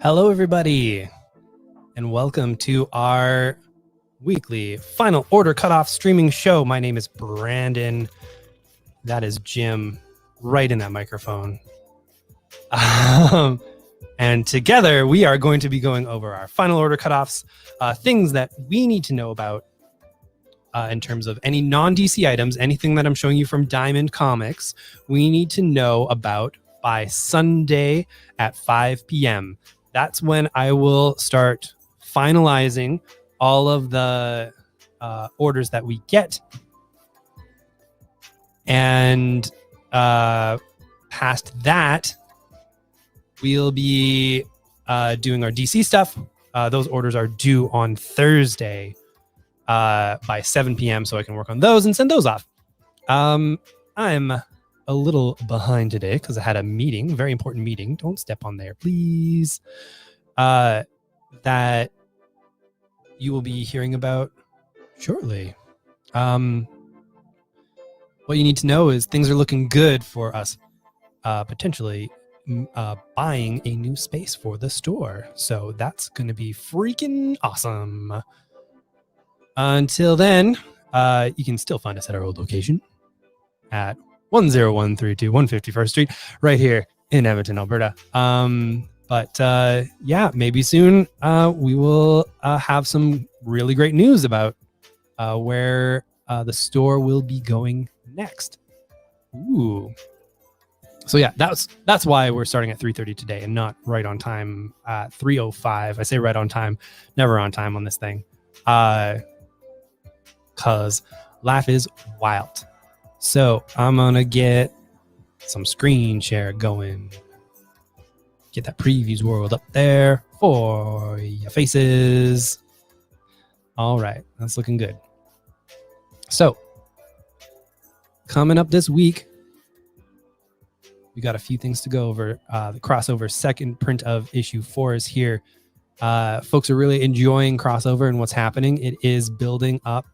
Hello, everybody, and welcome to our weekly Final Order Cutoff streaming show. My name is Brandon. That is Jim, right in that microphone. And together, we are going to be going over our Final Order Cutoffs, things that we need to know about in terms of any non-DC items, anything that I'm showing you from Diamond Comics, we need to know about by Sunday at 5 p.m. That's when I will start finalizing all of the orders that we get. And past that, we'll be doing our DC stuff. Those orders are due on Thursday by 7 p.m. so I can work on those and send those off. I'm a little behind today because I had a meeting, very important meeting. Don't step on there, please. That you will be hearing about shortly. What you need to know is things are looking good for us potentially buying a new space for the store. So that's going to be freaking awesome. Until then, you can still find us at our old location at 10132 151st Street, right here in Edmonton, Alberta. But yeah, maybe soon we will have some really great news about where the store will be going next. Ooh. So yeah, that's why we're starting at 3:30 today and not right on time at 3:05. I say right on time, never on time on this thing. Cause life is wild. So I'm gonna get some screen share going. Get that previews world up there for your faces. All right, that's looking good. So coming up this week, we got a few things to go over. The crossover second print of issue 4 is here. Folks are really enjoying crossover and what's happening. It is building up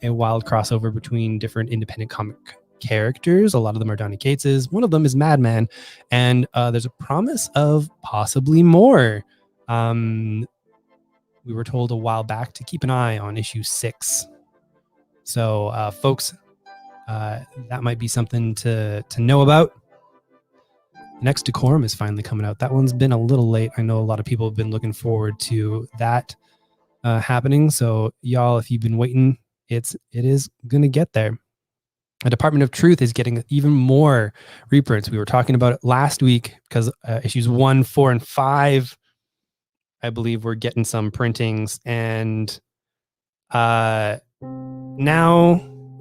a wild crossover between different independent comic characters. A lot of them are Donny Cates'. One of them is Madman, and there's a promise of possibly more. We were told a while back to keep an eye on issue 6. So folks, that might be something to know about. Next Decorum is finally coming out. That one's been a little late. I know a lot of people have been looking forward to that happening. So y'all, if you've been waiting, it is gonna get there. The Department of Truth is getting even more reprints. We were talking about it last week because issues 1, 4, and 5, I believe, we're getting some printings, and now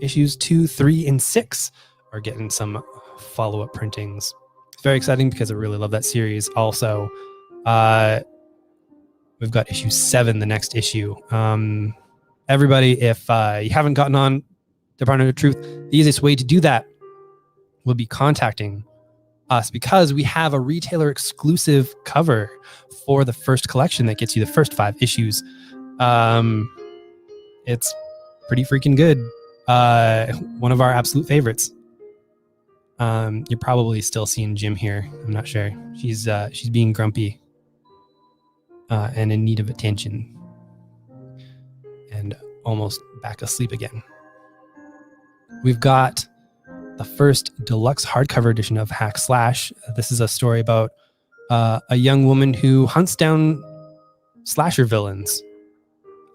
issues 2, 3, and 6 are getting some follow-up printings. It's very exciting because I really love that series. Also, we've got issue 7, the next issue. Everybody, if you haven't gotten on Department of Truth, the easiest way to do that will be contacting us because we have a retailer exclusive cover for the first collection that gets you the first 5 issues. It's pretty freaking good. One of our absolute favorites. You're probably still seeing Jim here. I'm not sure. She's being grumpy and in need of attention and almost back asleep again. We've got the first deluxe hardcover edition of Hack Slash. This is a story about a young woman who hunts down slasher villains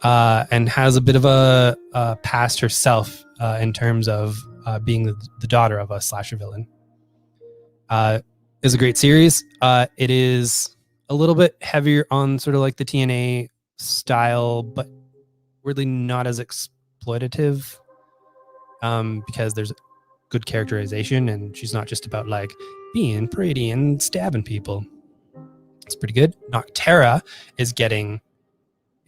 and has a bit of a past herself in terms of being the daughter of a slasher villain. It's a great series. It is a little bit heavier on sort of like the TNA style, but really not as exploitative. Because there's good characterization and she's not just about like being pretty and stabbing people. It's pretty good. Noctera is getting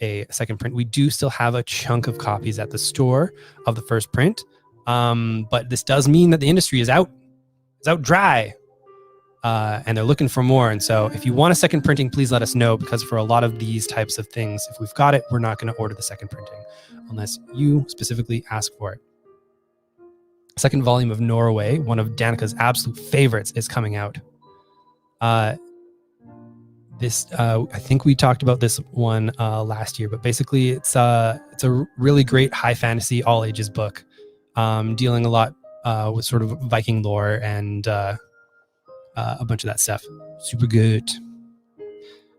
a second print. We do still have a chunk of copies at the store of the first print. But this does mean that the industry is out. It's out dry. And they're looking for more. And so if you want a second printing, please let us know, because for a lot of these types of things, if we've got it, we're not going to order the second printing unless you specifically ask for it. Second volume of Norway, one of Danica's absolute favorites, is coming out. This I think we talked about this one last year, but basically it's a really great high fantasy all ages book, dealing a lot with sort of Viking lore and a bunch of that stuff. Super good.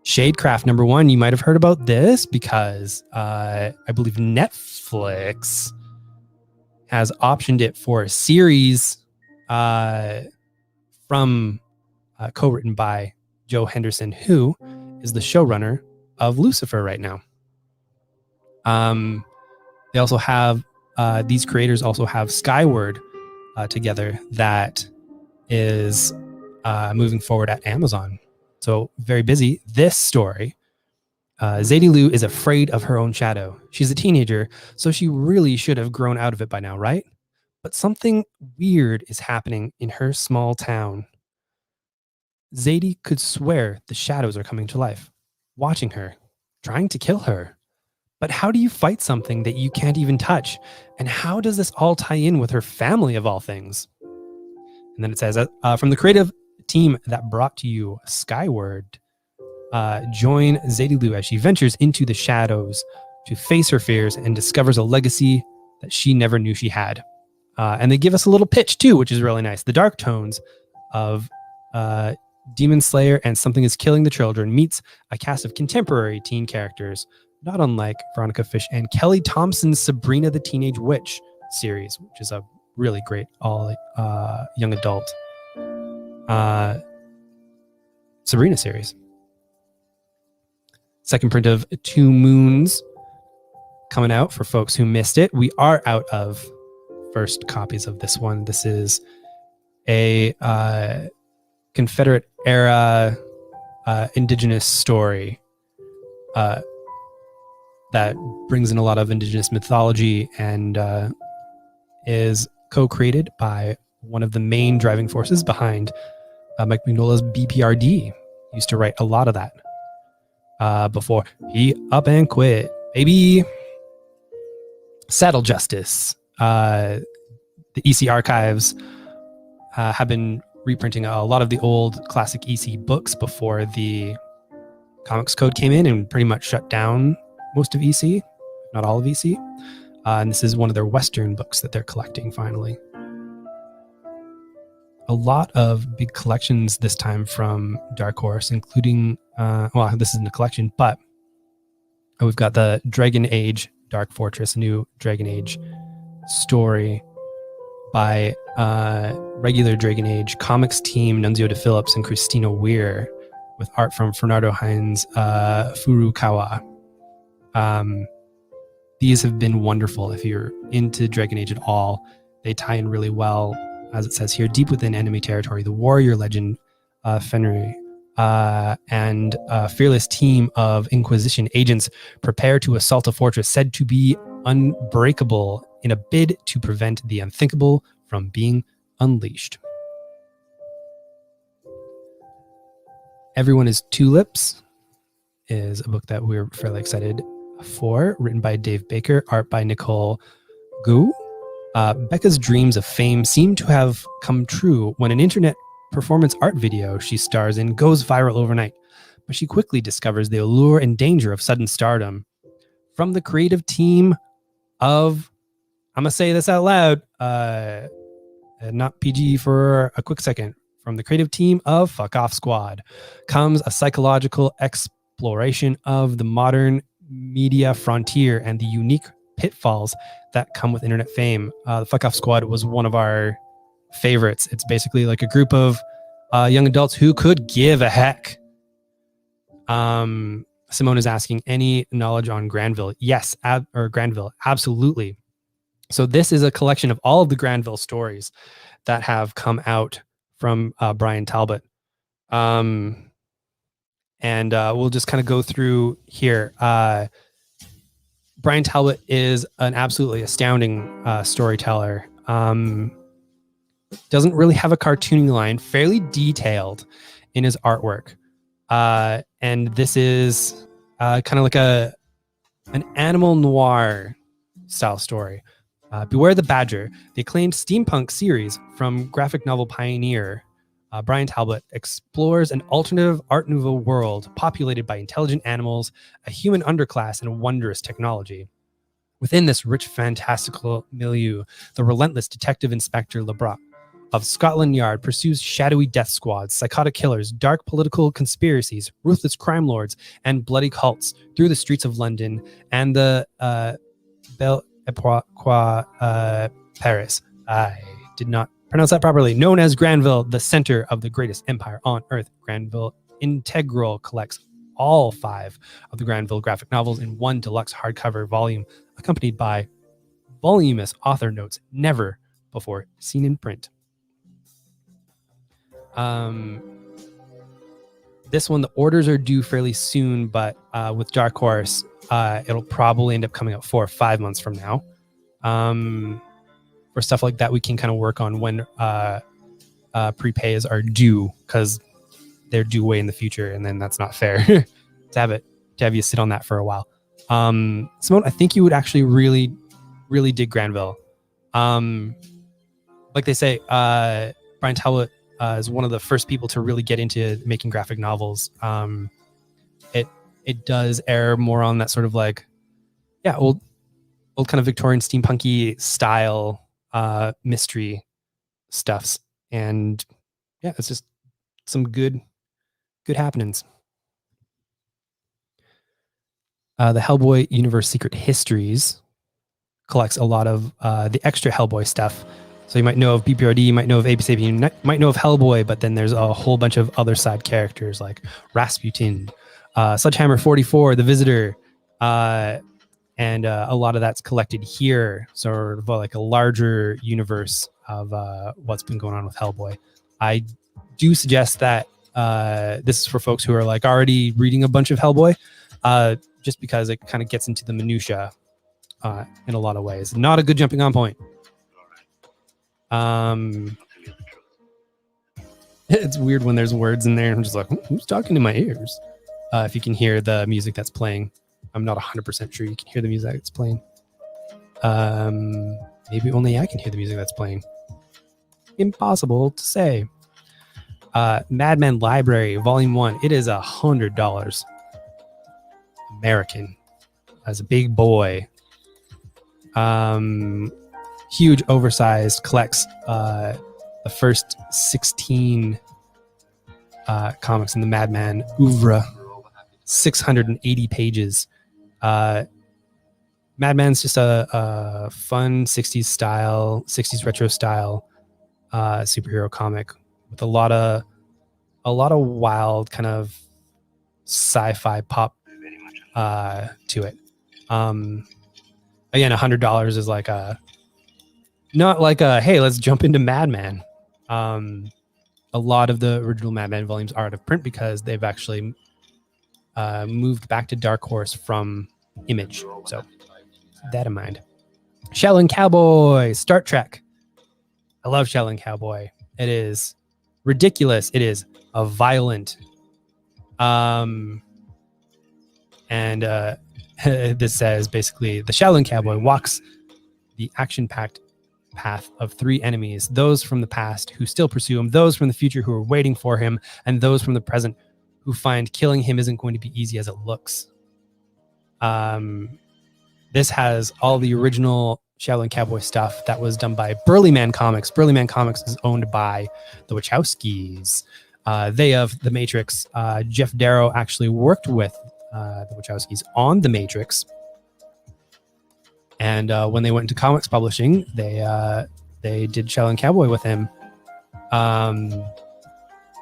Shadecraft #1. You might have heard about this because I believe Netflix has optioned it for a series from co-written by Joe Henderson, who is the showrunner of Lucifer right now. They also have these creators also have Skyward together that is moving forward at Amazon. So very busy. This story, Zadie Lou is afraid of her own shadow. She's a teenager, so she really should have grown out of it by now, right? But something weird is happening in her small town. Zadie could swear the shadows are coming to life, watching her, trying to kill her. But how do you fight something that you can't even touch? And how does this all tie in with her family of all things? And then it says, from the creative team that brought to you Skyward, join Zadie Lou as she ventures into the shadows to face her fears and discovers a legacy that she never knew she had. And they give us a little pitch too, which is really nice. The dark tones of Demon Slayer and Something is Killing the Children meets a cast of contemporary teen characters, not unlike Veronica Fish and Kelly Thompson's Sabrina the Teenage Witch series, which is a really great all young adult Sabrina series. Second print of Two Moons coming out for folks who missed it. We are out of first copies of this one. This is a Confederate era indigenous story that brings in a lot of indigenous mythology and is co-created by one of the main driving forces behind Mike Mignola's BPRD. He used to write a lot of that before he up and quit. Baby. Saddle Justice. The EC archives have been reprinting a lot of the old classic EC books before the Comics Code came in and pretty much shut down most of EC, not all of EC. And this is one of their Western books that they're collecting finally. A lot of big collections this time from Dark Horse, including, well, this isn't a collection, but we've got the Dragon Age Dark Fortress, a new Dragon Age story by regular Dragon Age comics team Nunzio De Phillips and Christina Weir, with art from Fernando Hines Furukawa. These have been wonderful. If you're into Dragon Age at all, they tie in really well. As it says here, deep within enemy territory, the warrior legend Fenrir and a fearless team of Inquisition agents prepare to assault a fortress said to be unbreakable in a bid to prevent the unthinkable from being unleashed. Everyone is Tulips is a book that we're fairly excited for, written by Dave Baker, art by Nicole Gu. Becca's dreams of fame seem to have come true when an internet performance art video she stars in goes viral overnight, but she quickly discovers the allure and danger of sudden stardom. From the creative team of, I'm gonna say this out loud, not PG for a quick second, from the creative team of F.O.C Squad comes a psychological exploration of the modern media frontier and the unique pitfalls that come with internet fame. The F.O.C Squad was one of our favorites. It's basically like a group of young adults who could give a heck. Simone is asking, any knowledge on Granville? Yes, Granville, absolutely. So this is a collection of all of the Granville stories that have come out from Brian Talbot. And we'll just kind of go through here. Brian Talbot is an absolutely astounding storyteller. Doesn't really have a cartoony line, fairly detailed in his artwork. And this is kind of like an animal noir style story. Beware the Badger, the acclaimed steampunk series from graphic novel pioneer Brian Talbot explores an alternative Art Nouveau world populated by intelligent animals, a human underclass, and wondrous technology. Within this rich, fantastical milieu, the relentless Detective Inspector LeBrock of Scotland Yard pursues shadowy death squads, psychotic killers, dark political conspiracies, ruthless crime lords, and bloody cults through the streets of London and the Belle Epoque Paris. I did not pronounce that properly. Known as Granville, the center of the greatest empire on earth, Granville Integral collects all 5 of the Granville graphic novels in one deluxe hardcover volume, accompanied by voluminous author notes never before seen in print. This one, the orders are due fairly soon, but with Dark Horse, it'll probably end up coming out 4 or 5 months from now. For stuff like that, we can kind of work on when prepays are due, because they're due way in the future, and then that's not fair to have you sit on that for a while. Simone, I think you would actually really, really dig Granville. Like they say, Brian Talbot is one of the first people to really get into making graphic novels. It does err more on that sort of like, old kind of Victorian steampunky style mystery stuffs, and it's just some good happenings. The Hellboy Universe Secret Histories collects a lot of the extra Hellboy stuff. So you might know of BPRD, you might know of ABC, you might know of Hellboy, but then there's a whole bunch of other side characters like Rasputin, Sledgehammer 44, The Visitor, and a lot of that's collected here, sort of like a larger universe of what's been going on with Hellboy. I do suggest that this is for folks who are like already reading a bunch of Hellboy, just because it kind of gets into the minutia in a lot of ways. Not a good jumping on point. It's weird when there's words in there and I'm just like, who's talking in my ears? If you can hear the music that's playing. I'm not 100% sure you can hear the music that's playing. Maybe only I can hear the music that's playing. Impossible to say. Madman Library, Volume 1. It is $100. American. As a big boy. Huge, oversized, collects the first 16 comics in the Madman oeuvre. 680 pages. Madman's just a fun 60s retro style superhero comic with a lot of wild kind of sci-fi pop to it. Again, $100 is like not like hey, let's jump into Madman. A lot of the original Madman volumes are out of print because they've actually moved back to Dark Horse from Image. So keep that in mind. Shaolin Cowboy, Star Trek. I love Shaolin Cowboy. It is ridiculous. It is a violent. And this says basically the Shaolin Cowboy walks the action-packed path of 3 enemies, those from the past who still pursue him, those from the future who are waiting for him, and those from the present who find killing him isn't going to be easy as it looks. This has all the original Shaolin Cowboy stuff that was done by Burly Man Comics. Burly Man Comics is owned by the Wachowskis. They of The Matrix. Jeff Darrow actually worked with the Wachowskis on The Matrix. And when they went into comics publishing, they did Shaolin Cowboy with him.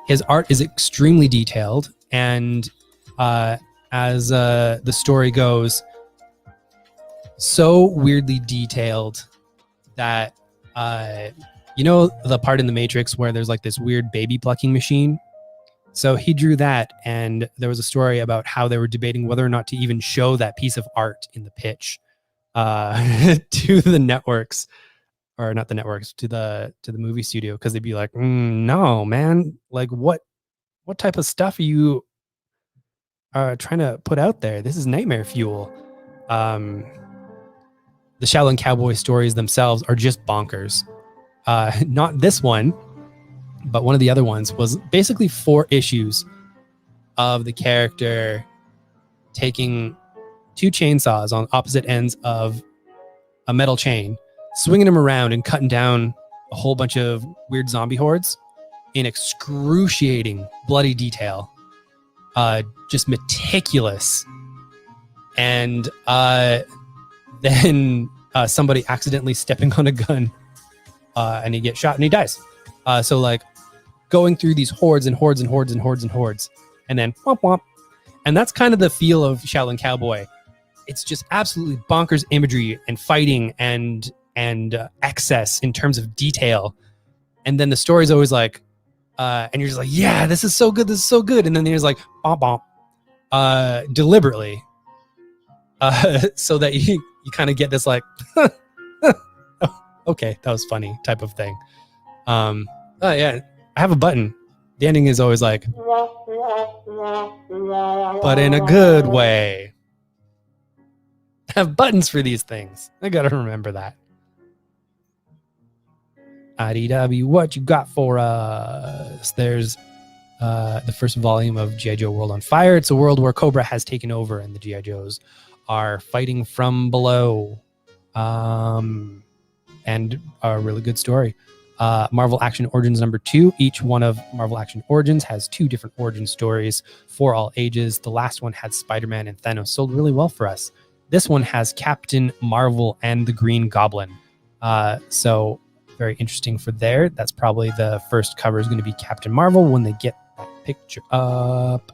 His art is extremely detailed, and as the story goes, so weirdly detailed that the part in The Matrix where there's like this weird baby plucking machine. So he drew that, and there was a story about how they were debating whether or not to even show that piece of art in the pitch to the networks, or not the networks, to the movie studio, because they'd be like, no, man, like what type of stuff are you trying to put out there? This is nightmare fuel. The Shaolin Cowboy stories themselves are just bonkers. Not this one. But one of the other ones was basically 4 issues of the character taking 2 chainsaws on opposite ends of a metal chain, swinging them around and cutting down a whole bunch of weird zombie hordes in excruciating bloody detail. Just meticulous. And then somebody accidentally stepping on a gun and he gets shot and he dies. So like going through these hordes and hordes and hordes and hordes and hordes, and then womp womp. And that's kind of the feel of Shaolin Cowboy. It's just absolutely bonkers imagery and fighting and excess in terms of detail. And then the story's always like, and you're just like, yeah, this is so good, this is so good. And then there's like, bomp, bomp, deliberately, so that you kind of get this like, okay, that was funny type of thing. Oh yeah, I have a button. The ending is always like, but in a good way. I have buttons for these things. I gotta remember that. IDW, what you got for us? There's the first volume of G.I. Joe World on Fire. It's a world where Cobra has taken over and the G.I. Joes are fighting from below. And a really good story. Marvel Action Origins number 2. Each one of Marvel Action Origins has 2 different origin stories for all ages. The last one had Spider-Man and Thanos, sold really well for us. This one has Captain Marvel and the Green Goblin. So very interesting for there. That's probably the first cover is going to be Captain Marvel when they get that picture up.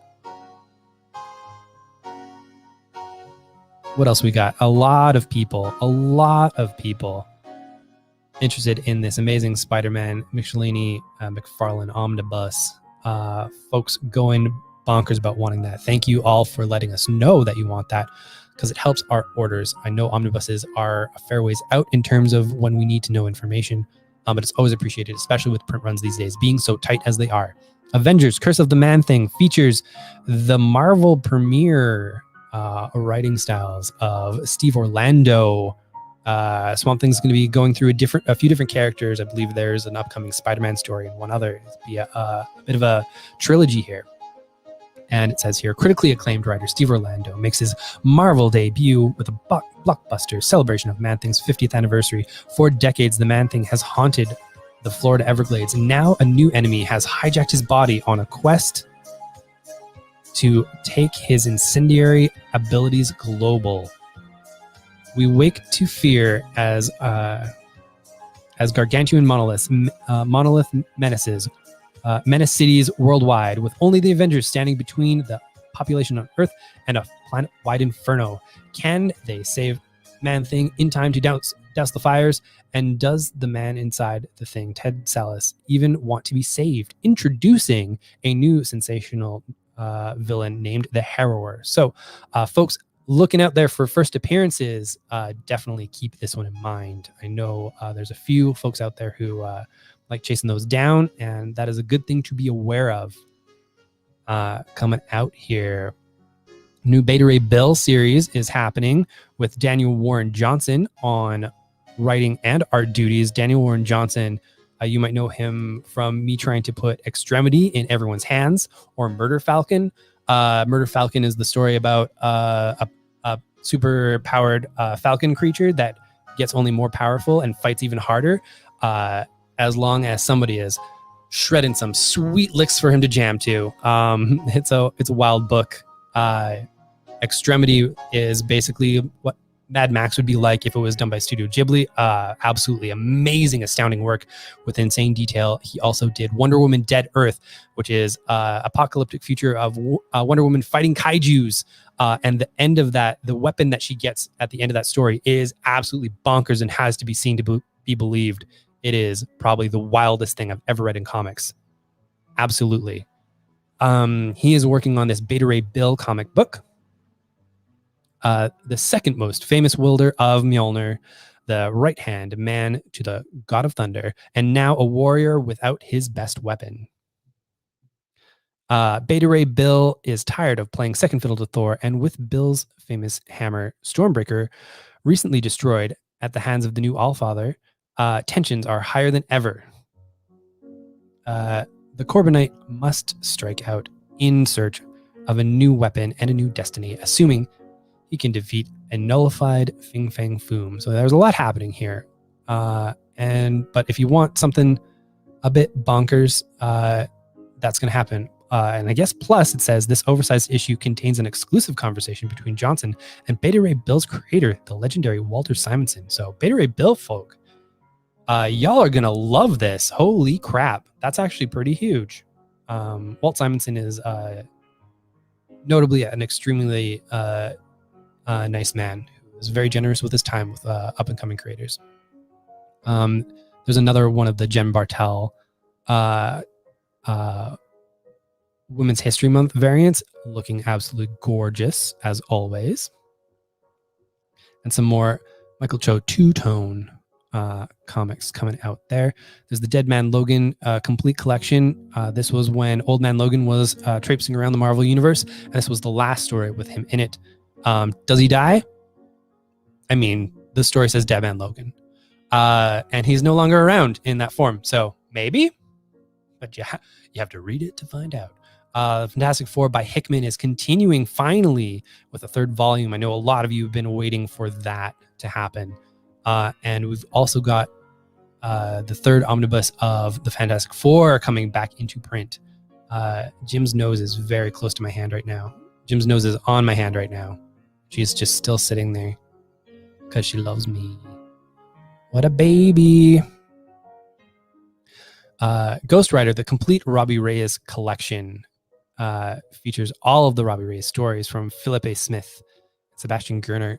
What else we got? A lot of people interested in this amazing Spider-Man Michelini McFarlane Omnibus. Folks going bonkers about wanting that. Thank you all for letting us know that you want that, because it helps our orders. I know omnibuses are a fair ways out in terms of when we need to know information, but it's always appreciated, especially with print runs these days being so tight as they are. Avengers Curse of the Man-Thing features the Marvel premiere writing styles of Steve Orlando. Swamp Thing's going to be going through a few different characters. I believe there's an upcoming Spider-Man story and one other. It'll be a bit of a trilogy here. And it says here, critically acclaimed writer Steve Orlando makes his Marvel debut with a blockbuster celebration of Man-Thing's 50th anniversary. For decades, the Man-Thing has haunted the Florida Everglades. Now a new enemy has hijacked his body on a quest to take his incendiary abilities global. We wake to fear as gargantuan monolith menaces menace cities worldwide, with only the Avengers standing between the population on Earth and a planet-wide inferno. Can they save Man-Thing in time to douse the fires? And does the man inside the thing, Ted Sallis, even want to be saved? Introducing a new sensational villain named the Harrower. So, folks, looking out there for first appearances, definitely keep this one in mind. I know there's a few folks out there who like chasing those down, and that is a good thing to be aware of. Coming out here, new Beta Ray Bill series is happening with Daniel Warren Johnson on writing and art duties. Daniel Warren Johnson, you might know him from me trying to put Extremity in everyone's hands, or Murder Falcon. Murder Falcon is the story about a super powered falcon creature that gets only more powerful and fights even harder, as long as somebody is shredding some sweet licks for him to jam to. It's a wild book. Extremity is basically what Mad Max would be like if it was done by Studio Ghibli. Absolutely amazing, astounding work with insane detail. He also did Wonder Woman Dead Earth, which is apocalyptic future of Wonder Woman fighting kaijus. And the end of that, the weapon that she gets at the end of that story is absolutely bonkers and has to be seen to be believed. It is probably the wildest thing I've ever read in comics. Absolutely. He is working on this Beta Ray Bill comic book. The second most famous wielder of Mjolnir, the right-hand man to the God of Thunder, and now a warrior without his best weapon. Beta Ray Bill is tired of playing second fiddle to Thor, and with Bill's famous hammer, Stormbreaker, recently destroyed at the hands of the new Allfather, tensions are higher than ever. the Corbinite must strike out in search of a new weapon and a new destiny, assuming he can defeat a nullified Fing Fang Foom. So there's a lot happening here. But if you want something a bit bonkers, that's going to happen. And I guess plus it says this oversized issue contains an exclusive conversation between Johnson and Beta Ray Bill's creator, the legendary Walter Simonson. So Beta Ray Bill folk, y'all are going to love this. Holy crap. That's actually pretty huge. Walt Simonson is notably an extremely nice man who is very generous with his time with up-and-coming creators. There's another one of the Jen Bartel Women's History Month variants, looking absolutely gorgeous as always. And some more Michael Cho two-tone comics coming out there. There's the Dead Man Logan complete collection. This was when Old Man Logan was traipsing around the Marvel Universe, and this was the last story with him in it. Does he die? I mean, the story says Dead Man Logan. And he's no longer around in that form, so maybe, but you have to read it to find out. Fantastic Four by Hickman is continuing finally with a third volume. I know a lot of you have been waiting for that to happen. And we've also got the third omnibus of the Fantastic Four coming back into print. Jim's nose is very close to my hand right now. Jim's nose is on my hand right now. She's just still sitting there because she loves me. What a baby. Ghost Rider, the complete Robbie Reyes collection, features all of the Robbie Reyes stories from Philip A. Smith, Sebastian Gerner.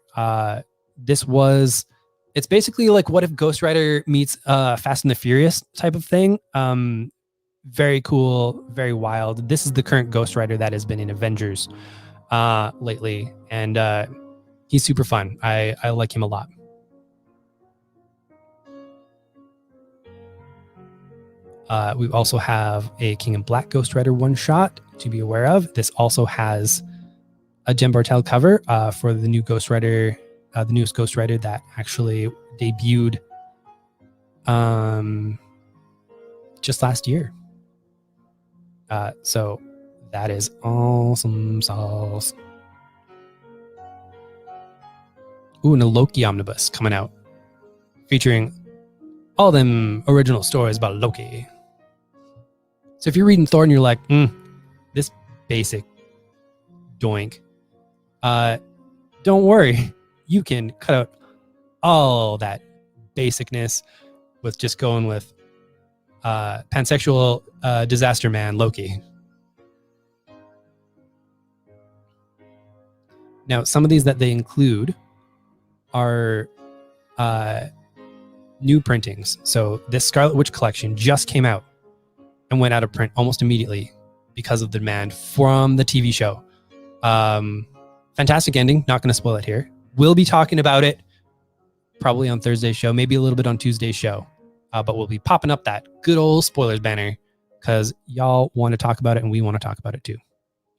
It's basically like what if Ghost Rider meets Fast and the Furious type of thing. Very cool, very wild. This is the current Ghost Rider that has been in Avengers lately, and he's super fun. I like him a lot. We also have a King in Black Ghost Rider one-shot to be aware of. This also has a Jen Bartel cover for the new Ghost Rider, the newest Ghost Rider that actually debuted just last year. So that is awesome sauce. Ooh, and a Loki Omnibus coming out featuring all them original stories about Loki. So if you're reading Thor and you're like, this basic doink, don't worry. You can cut out all that basicness with just going with pansexual disaster man Loki. Now, some of these that they include are new printings. So this Scarlet Witch collection just came out and went out of print almost immediately because of the demand from the TV show. Fantastic ending. Not going to spoil it here. We'll be talking about it probably on Thursday's show, maybe a little bit on Tuesday's show. But we'll be popping up that good old spoilers banner because y'all want to talk about it and we want to talk about it too.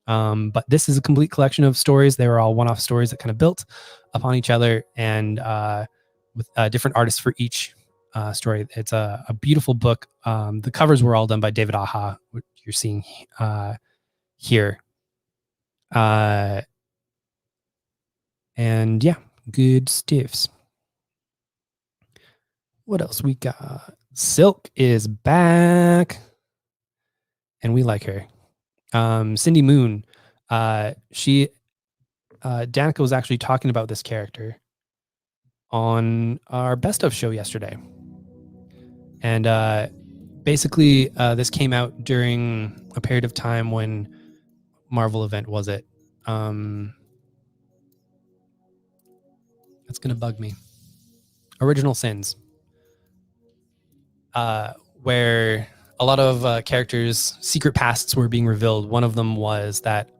But this is a complete collection of stories. They were all one-off stories that kind of built upon each other, and with different artists for each story. It's a beautiful book. The covers were all done by David Aha, which you're seeing here. And yeah, good stuffs. What else we got? Silk is back, and we like her. Cindy Moon. Danica was actually talking about this character on our Best of show yesterday. And basically, this came out during a period of time when Marvel event was it? That's going to bug me. Original Sins. Where a lot of characters' secret pasts were being revealed. One of them was that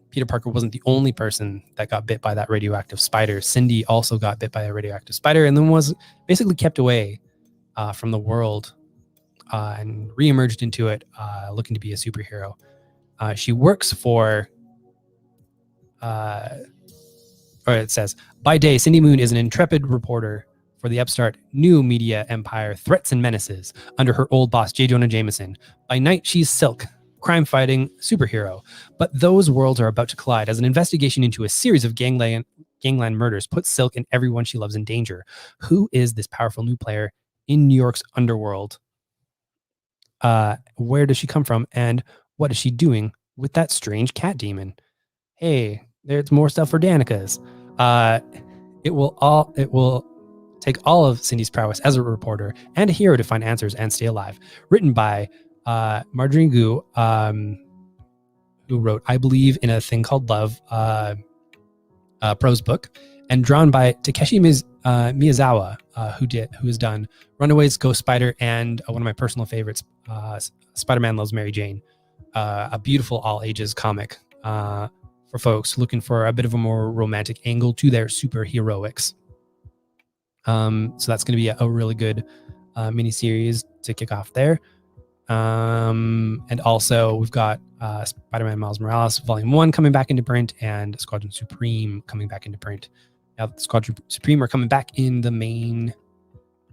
Peter Parker wasn't the only person that got bit by that radioactive spider. Cindy also got bit by a radioactive spider and then was basically kept away from the world and reemerged into it, looking to be a superhero. She works for, or it says, by day, Cindy Moon is an intrepid reporter for the upstart new media empire threats and menaces under her old boss, J. Jonah Jameson. By night, she's Silk, crime-fighting superhero. But those worlds are about to collide as an investigation into a series of gangland murders puts Silk and everyone she loves in danger. Who is this powerful new player in New York's underworld? Where does she come from, and what is she doing with that strange cat demon? Hey, there's more stuff for Danica's. It will take all of Cindy's prowess as a reporter and a hero to find answers and stay alive. Written by Marjorie Gu, who wrote I Believe in a Thing Called Love, prose book, and drawn by Takeshi Miyazawa, who has done Runaways, Ghost Spider, and one of my personal favorites, Spider-Man Loves Mary Jane, a beautiful all ages comic for folks looking for a bit of a more romantic angle to their superheroics. So that's going to be a really good miniseries to kick off there. And also we've got Spider-Man Miles Morales Volume 1 coming back into print, and Squadron Supreme coming back into print. Now Squadron Supreme are coming back in the main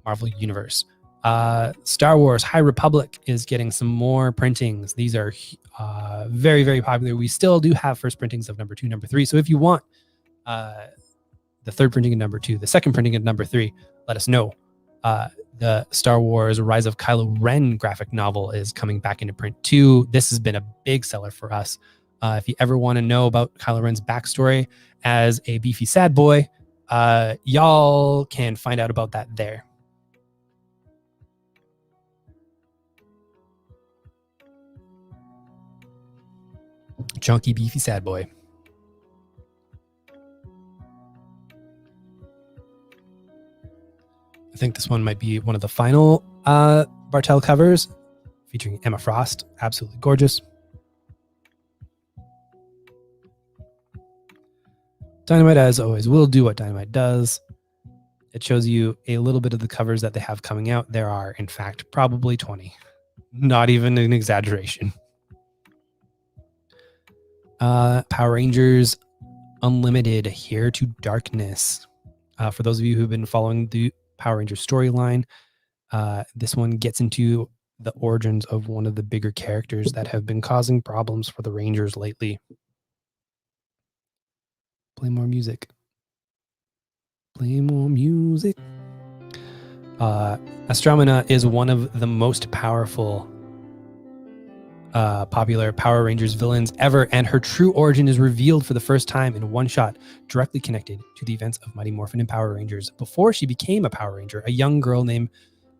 Marvel universe. Star Wars High Republic is getting some more printings. These are very, very popular. We still do have first printings of number 2, number 3. So if you want the third printing of number 2, the second printing of number 3, let us know. The Star Wars Rise of Kylo Ren graphic novel is coming back into print too. This has been a big seller for us. If you ever want to know about Kylo Ren's backstory as a beefy sad boy, y'all can find out about that there. Chunky beefy sad boy. I think this one might be one of the final Bartel covers, featuring Emma Frost. Absolutely gorgeous. Dynamite, as always, will do what Dynamite does. It shows you a little bit of the covers that they have coming out. There are, in fact, probably 20. Not even an exaggeration. Power Rangers Unlimited, Here to Darkness. For those of you who've been following the Power Rangers storyline, this one gets into the origins of one of the bigger characters that have been causing problems for the Rangers lately. Play more music. Play more music. Astromina is one of the most powerful popular Power Rangers villains ever, and her true origin is revealed for the first time in one shot, directly connected to the events of Mighty Morphin and Power Rangers. Before she became a Power Ranger, a young girl named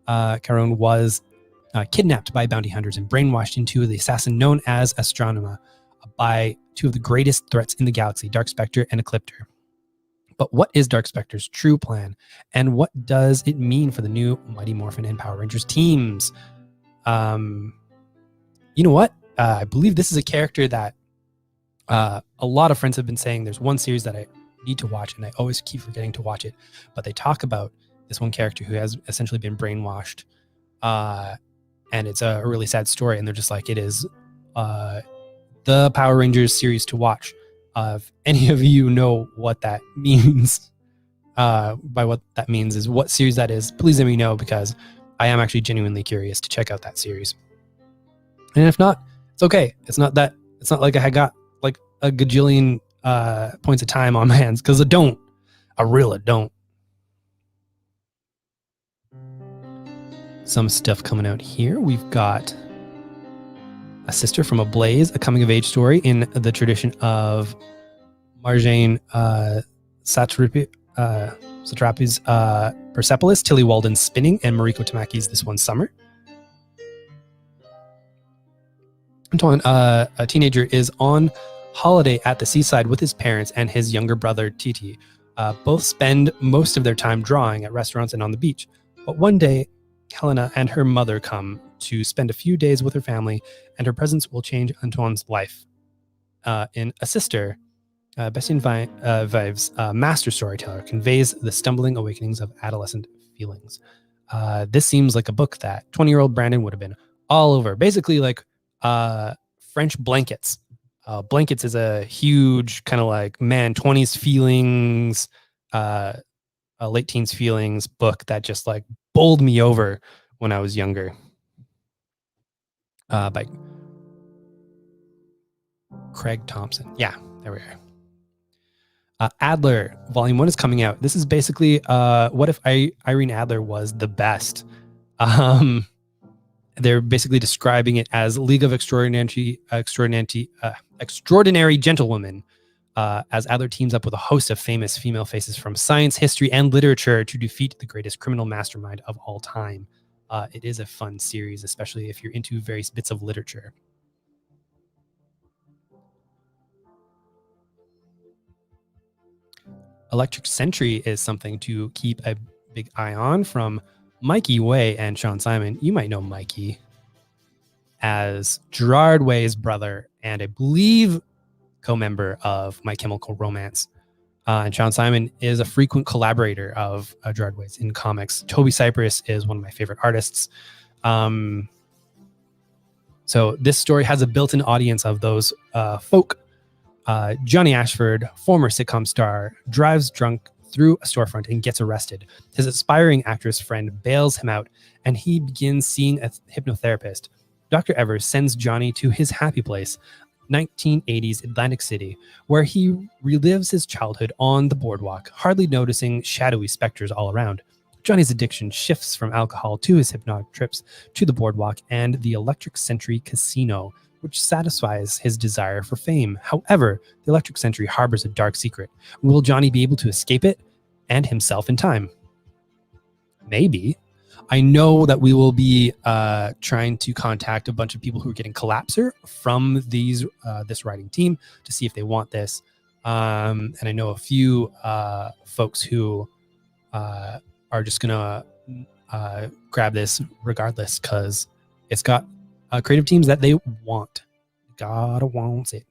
Caron was kidnapped by bounty hunters and brainwashed into the assassin known as Astronema by two of the greatest threats in the galaxy, Dark Spectre and Ecliptor. But what is Dark Spectre's true plan, and what does it mean for the new Mighty Morphin and Power Rangers teams? You know what? I believe this is a character that a lot of friends have been saying there's one series that I need to watch, and I always keep forgetting to watch it. But they talk about this one character who has essentially been brainwashed, and it's a really sad story. And they're just like, it is the Power Rangers series to watch. If any of you know what that means, by what that means is what series that is, please let me know, because I am actually genuinely curious to check out that series. And if not, it's okay. It's not like I had got like a gajillion points of time on my hands, because I really don't. Some stuff coming out here. We've got A Sister from a Blaze, a coming of age story in the tradition of Marjane Satrapi's Persepolis, Tilly Walden's Spinning, and Mariko Tamaki's This One Summer. Antoine, a teenager, is on holiday at the seaside with his parents and his younger brother, Titi. Both spend most of their time drawing at restaurants and on the beach. But one day, Helena and her mother come to spend a few days with her family, and her presence will change Antoine's life. In A Sister, Bastien Vives, master storyteller, conveys the stumbling awakenings of adolescent feelings. This seems like a book that 20-year-old Brandon would have been all over. Basically, like French Blankets. Blankets is a huge kind of like 20s feelings late teens feelings book that just like bowled me over when I was younger. By Craig Thompson. Yeah, there we are. Adler, Volume 1 is coming out. This is basically what if Irene Adler was the best? They're basically describing it as League of Extraordinary Gentlewomen, as Adler teams up with a host of famous female faces from science, history, and literature to defeat the greatest criminal mastermind of all time. It is a fun series, especially if you're into various bits of literature. Electric Sentry is something to keep a big eye on from Mikey Way and Sean Simon. You might know Mikey as Gerard Way's brother and I believe co-member of My Chemical Romance. And Sean Simon is a frequent collaborator of Gerard Way's in comics. Toby Cypress is one of my favorite artists. So this story has a built-in audience of those folk. Johnny Ashford, former sitcom star, drives drunk through a storefront and gets arrested. His aspiring actress friend bails him out, and he begins seeing a hypnotherapist. Dr. Evers sends Johnny to his happy place, 1980s Atlantic City, where he relives his childhood on the boardwalk, hardly noticing shadowy specters all around. Johnny's addiction shifts from alcohol to his hypnotic trips to the boardwalk and the Electric Sentry Casino, which satisfies his desire for fame. However, the Electric Sentry harbors a dark secret. Will Johnny be able to escape it and himself in time? Maybe. I know that we will be trying to contact a bunch of people who are getting Collapser from this writing team to see if they want this. And I know a few folks who are just going to grab this regardless because it's got creative teams that they want. Gotta wants it.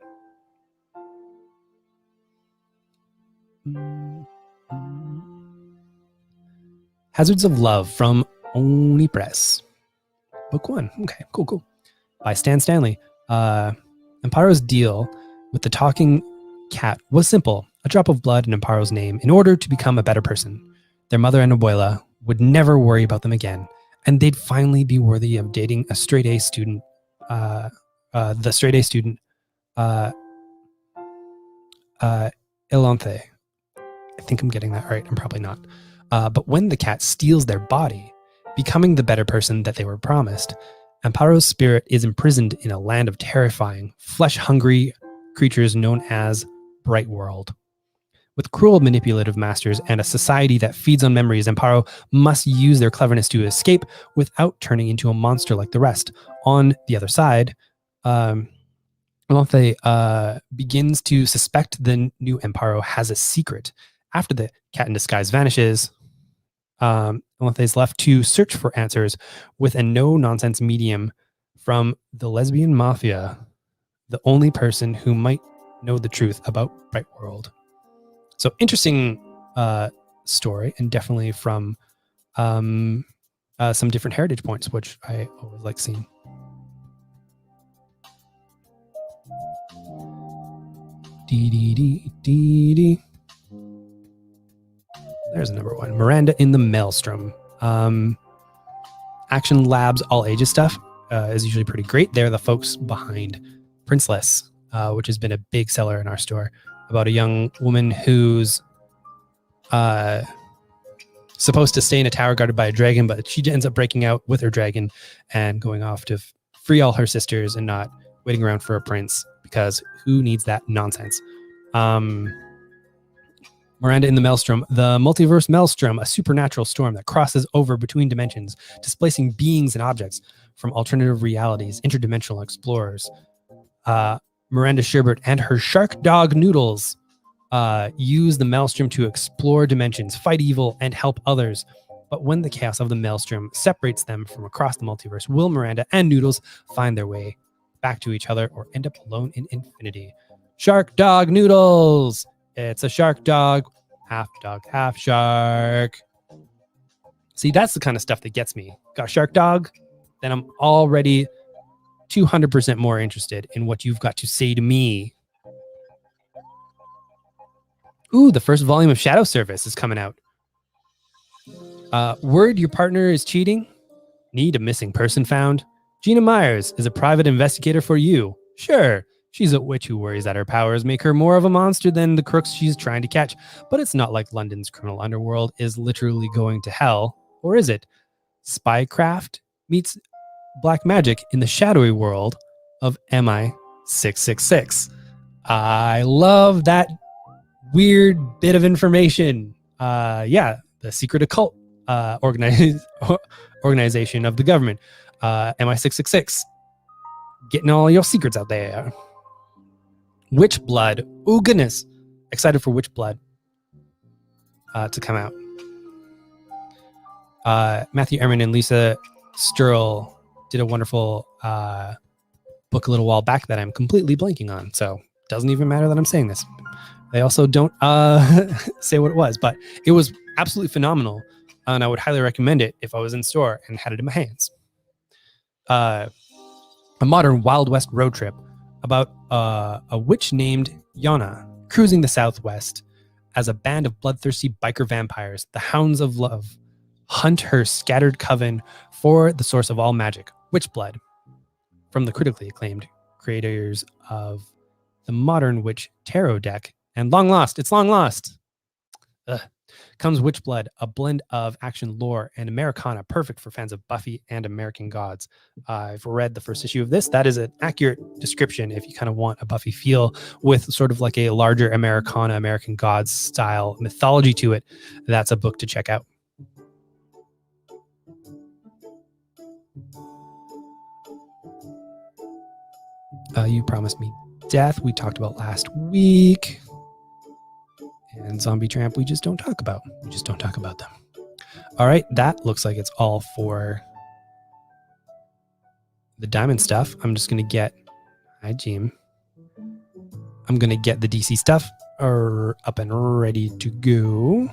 Hazards of Love from Oni Press. Book 1. Okay, cool. By Stan Stanley. Amparo's deal with the talking cat was simple. A drop of blood in Amparo's name in order to become a better person. Their mother and abuela would never worry about them again, and they'd finally be worthy of dating a straight-A student. The straight-A student, Ilanthe. I think I'm getting that right. I'm probably not. But when the cat steals their body, becoming the better person that they were promised, Amparo's spirit is imprisoned in a land of terrifying, flesh-hungry creatures known as Bright World. With cruel, manipulative masters and a society that feeds on memories, Amparo must use their cleverness to escape without turning into a monster like the rest. On the other side, Ilanthe begins to suspect the new Amparo has a secret. After the cat in disguise vanishes, Ilanthe is left to search for answers with a no-nonsense medium from the lesbian mafia, the only person who might know the truth about Bright World. So interesting story, and definitely from some different heritage points, which I always like seeing. There's number 1. Miranda in the Maelstrom. Action Labs all ages stuff is usually pretty great. They're the folks behind Princeless, which has been a big seller in our store, about a young woman who's supposed to stay in a tower guarded by a dragon, but she ends up breaking out with her dragon and going off to free all her sisters and not waiting around for a prince, because who needs that nonsense? Miranda in the Maelstrom. The multiverse Maelstrom, a supernatural storm that crosses over between dimensions, displacing beings and objects from alternative realities, interdimensional explorers. Miranda Sherbert and her shark dog Noodles use the Maelstrom to explore dimensions, fight evil, and help others. But when the chaos of the Maelstrom separates them from across the multiverse, will Miranda and Noodles find their way back to each other or end up alone in infinity? Shark dog Noodles! It's a shark dog, half shark. See, that's the kind of stuff that gets me. Got a shark dog? Then I'm already 200% more interested in what you've got to say to me. Ooh, the first volume of Shadow Service is coming out. Word your partner is cheating? Need a missing person found? Gina Myers is a private investigator for you. Sure, she's a witch who worries that her powers make her more of a monster than the crooks she's trying to catch, but it's not like London's criminal underworld is literally going to hell, or is it? Spycraft meets black magic in the shadowy world of MI666. I love that weird bit of information. Yeah, the secret occult organization of the government, MI666, getting all your secrets out there. Witch Blood. Oh, goodness. Excited for Witch Blood to come out. Matthew Ehrman and Lisa Sturl did a wonderful book a little while back that I'm completely blanking on. So it doesn't even matter that I'm saying this. They also don't say what it was, but it was absolutely phenomenal. And I would highly recommend it if I was in store and had it in my hands. A modern Wild West road trip about a witch named Yana cruising the Southwest as a band of bloodthirsty biker vampires, the Hounds of Love, hunt her scattered coven for the source of all magic, Witch Blood, from the critically acclaimed creators of the Modern Witch Tarot deck and Long Lost. It's Long Lost. Comes Witch Blood, a blend of action lore and Americana, perfect for fans of Buffy and American Gods. I've read the first issue of this. That is an accurate description if you kind of want a Buffy feel with sort of like a larger Americana, American Gods style mythology to it. That's a book to check out. You Promised Me Death, we talked about last week. And Zombie Tramp, we just don't talk about. We just don't talk about them. All right, that looks like it's all for the Diamond stuff. I'm just going to get... Hi, Jim. I'm going to get the DC stuff up and ready to go.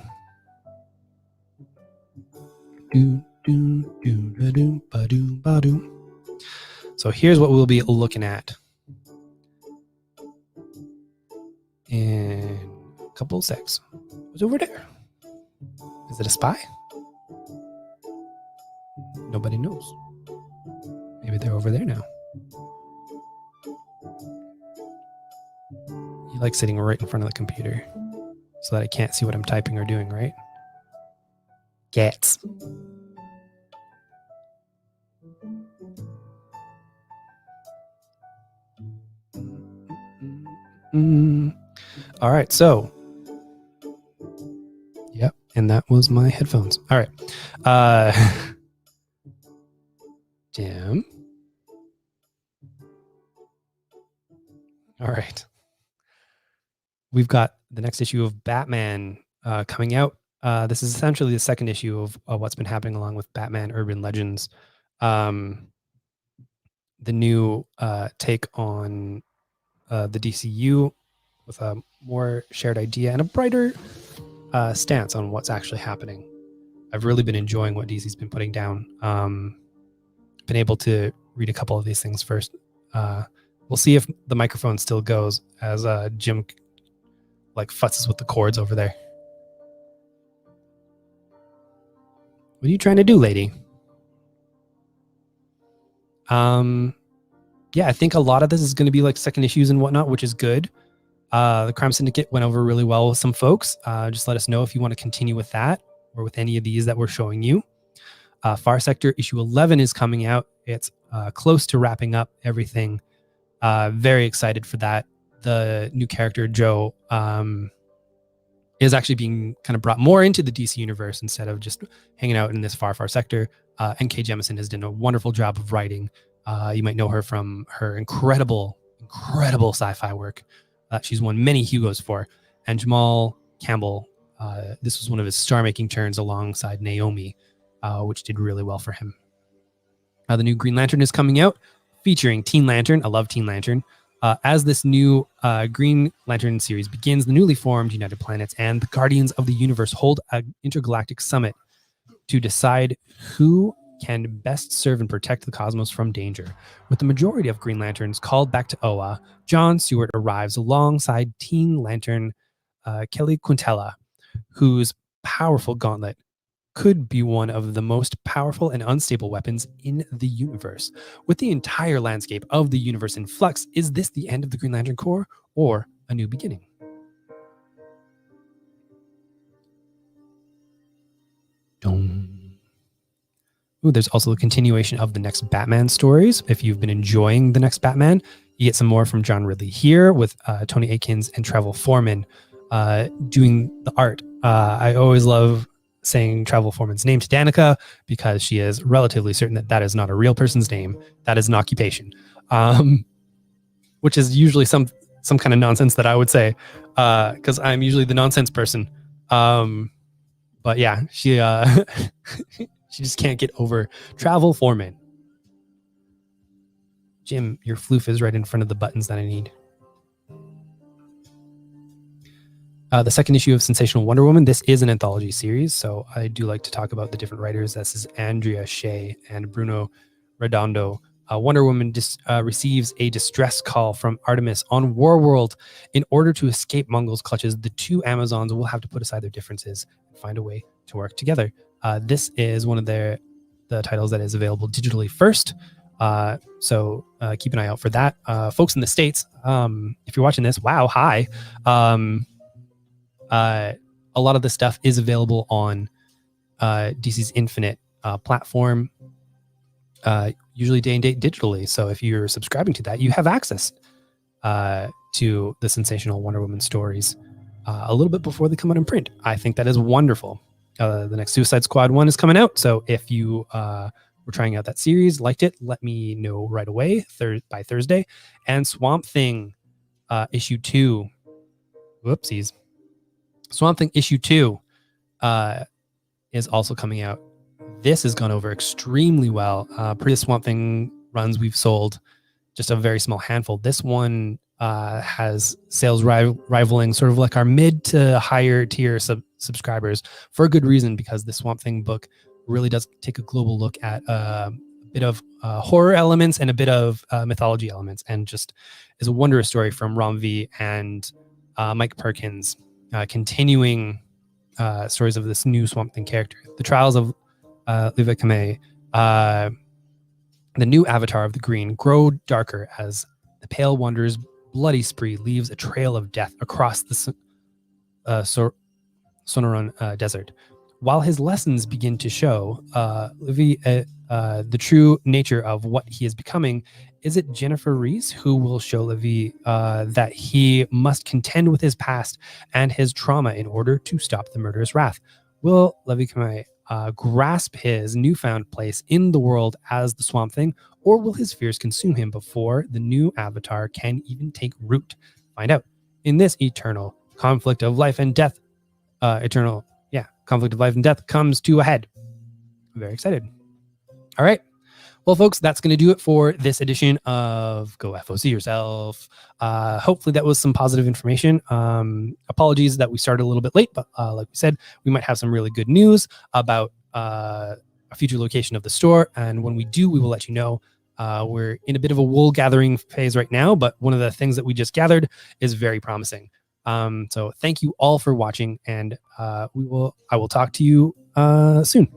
So here's what we'll be looking at. In a couple of secs. What's over there? Is it a spy? Nobody knows. Maybe they're over there now. You like sitting right in front of the computer so that I can't see what I'm typing or doing, right? Cats. All right, so yep, and that was my headphones. All right, Jim. All right, we've got the next issue of Batman coming out. This is essentially the second issue of what's been happening along with Batman Urban Legends. The new take on the DCU with a more shared idea and a brighter stance on what's actually happening. I've really been enjoying what DC's been putting down. Been able to read a couple of these things first. We'll see if the microphone still goes as Jim like futzes with the cords over there. What are you trying to do, lady? Yeah, I think a lot of this is going to be like second issues and whatnot, which is good. The Crime Syndicate went over really well with some folks. Just let us know if you want to continue with that or with any of these that we're showing you. Far Sector issue 11 is coming out. It's close to wrapping up everything. Very excited for that. The new character, Joe, is actually being kind of brought more into the DC universe instead of just hanging out in this far sector. N.K. Jemisin has done a wonderful job of writing. You might know her from her incredible sci-fi work. She's won many Hugos for. And Jamal Campbell, this was one of his star-making turns alongside Naomi, which did really well for him. The new Green Lantern is coming out, featuring Teen Lantern. I love Teen Lantern. As this new Green Lantern series begins, the newly formed United Planets and the Guardians of the Universe hold an intergalactic summit to decide who can best serve and protect the cosmos from danger. With the majority of Green Lanterns called back to Oa, John Stewart arrives alongside Teen Lantern Kelly Quintela, whose powerful gauntlet could be one of the most powerful and unstable weapons in the universe. With the entire landscape of the universe in flux, is this the end of the Green Lantern Corps or a new beginning? Ooh, there's also a continuation of the next Batman stories. If you've been enjoying the next Batman, you get some more from John Ridley here with Tony Akins and Travel Foreman doing the art. I always love saying Travel Foreman's name to Danica because she is relatively certain that that is not a real person's name. That is an occupation, which is usually some kind of nonsense that I would say because I'm usually the nonsense person. But yeah, she she just can't get over Travel Foreman. Jim, your floof is right in front of the buttons that I need. The second issue of Sensational Wonder Woman. This is an anthology series, so I do like to talk about the different writers. This is Andrea Shea and Bruno Redondo. Wonder Woman receives a distress call from Artemis on Warworld. In order to escape Mongols' clutches, the two Amazons will have to put aside their differences and find a way to work together. This is one of the titles that is available digitally first. So keep an eye out for that. Folks in the States, if you're watching this, wow, hi. A lot of the stuff is available on DC's Infinite platform, usually day and date digitally. So if you're subscribing to that, you have access to the Sensational Wonder Woman stories a little bit before they come out in print. I think that is wonderful. The next Suicide Squad 1 is coming out. So if you were trying out that series, liked it, let me know right away by Thursday. And Swamp Thing issue 2. Whoopsies. Swamp Thing issue 2 is also coming out. This has gone over extremely well. Previous Swamp Thing runs we've sold just a very small handful. This one has sales rivaling sort of like our mid to higher tier subscribers for a good reason, because the Swamp Thing book really does take a global look at a bit of horror elements and a bit of mythology elements, and just is a wondrous story from Ram V and Mike Perkins, continuing stories of this new Swamp Thing character. The trials of Levi Kamei, the new avatar of the Green, grow darker as the Pale Wanderer's bloody spree leaves a trail of death across the Sonoran Desert. While his lessons begin to show Levi the true nature of what he is becoming, is it Jennifer Reese who will show Levi that he must contend with his past and his trauma in order to stop the murderous wrath? Will Levi Kamei grasp his newfound place in the world as the Swamp Thing, or will his fears consume him before the new avatar can even take root? Find out in this eternal conflict of life and death. Conflict of life and death comes to a head. I'm very excited. All right. Well, folks, that's going to do it for this edition of Go F.O.C. Yourself. Hopefully that was some positive information. Apologies that we started a little bit late, but like we said, we might have some really good news about a future location of the store. And when we do, we will let you know. We're in a bit of a wool gathering phase right now, but one of the things that we just gathered is very promising. So thank you all for watching, and I will talk to you soon.